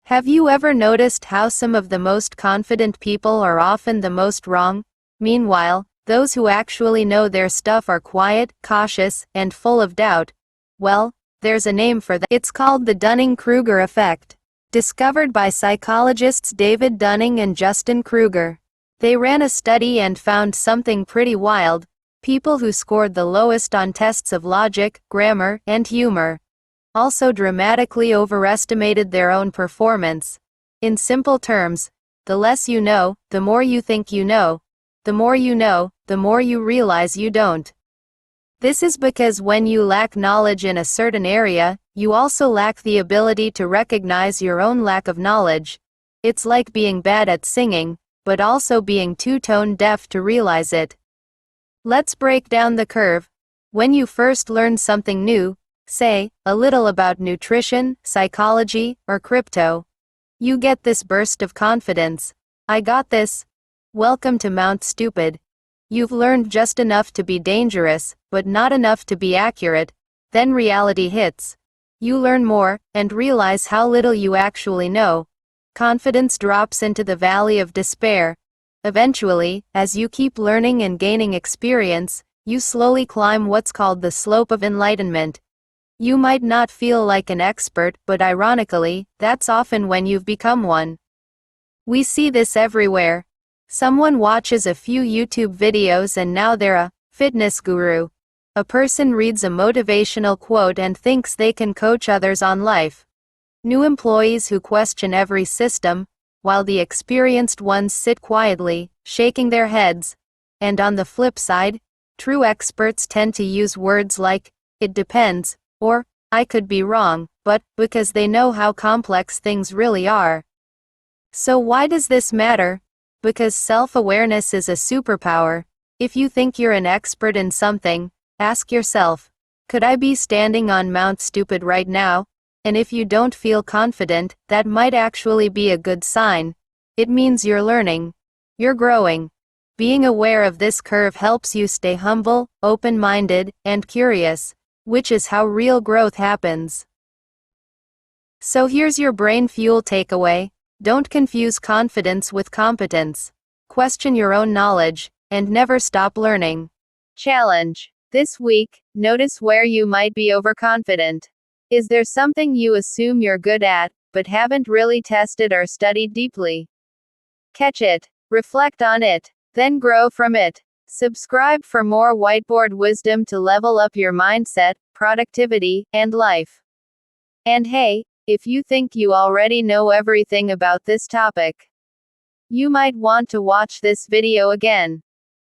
Have you ever noticed how some of the most confident people are often the most wrong? Meanwhile, those who actually know their stuff are quiet, cautious, and full of doubt. Well, there's a name for that. It's called the Dunning-Kruger effect. Discovered by psychologists David Dunning and Justin Kruger. They ran a study and found something pretty wild. People who scored the lowest on tests of logic, grammar, and humor also dramatically overestimated their own performance. In simple terms, the less you know, the more you think you know. The more you know, the more you realize you don't. This is because when you lack knowledge in a certain area, you also lack the ability to recognize your own lack of knowledge. It's like being bad at singing, but also being too tone deaf to realize it. Let's break down the curve. When you first learn something new, say, a little about nutrition, psychology, or crypto, you get this burst of confidence. I got this. Welcome to Mount Stupid. You've learned just enough to be dangerous, but not enough to be accurate. Then reality hits. You learn more, and realize how little you actually know. Confidence drops into the valley of despair. Eventually, as you keep learning and gaining experience, you slowly climb what's called the slope of enlightenment. You might not feel like an expert, but ironically, that's often when you've become one. We see this everywhere. Someone watches a few YouTube videos and now they're a fitness guru. A person reads a motivational quote and thinks they can coach others on life. New employees who question every system, while the experienced ones sit quietly, shaking their heads. And on the flip side, true experts tend to use words like, "it depends," or, "I could be wrong," but because they know how complex things really are. So why does this matter? Because self-awareness is a superpower. If you think you're an expert in something, ask yourself, could I be standing on Mount Stupid right now? And if you don't feel confident, that might actually be a good sign. It means you're learning. You're growing. Being aware of this curve helps you stay humble, open-minded, and curious, which is how real growth happens. So here's your brain fuel takeaway. Don't confuse confidence with competence. Question your own knowledge, and never stop learning. Challenge. This week, notice where you might be overconfident. Is there something you assume you're good at, but haven't really tested or studied deeply? Catch it, reflect on it, then grow from it. Subscribe for more whiteboard wisdom to level up your mindset, productivity, and life. And hey, if you think you already know everything about this topic, you might want to watch this video again.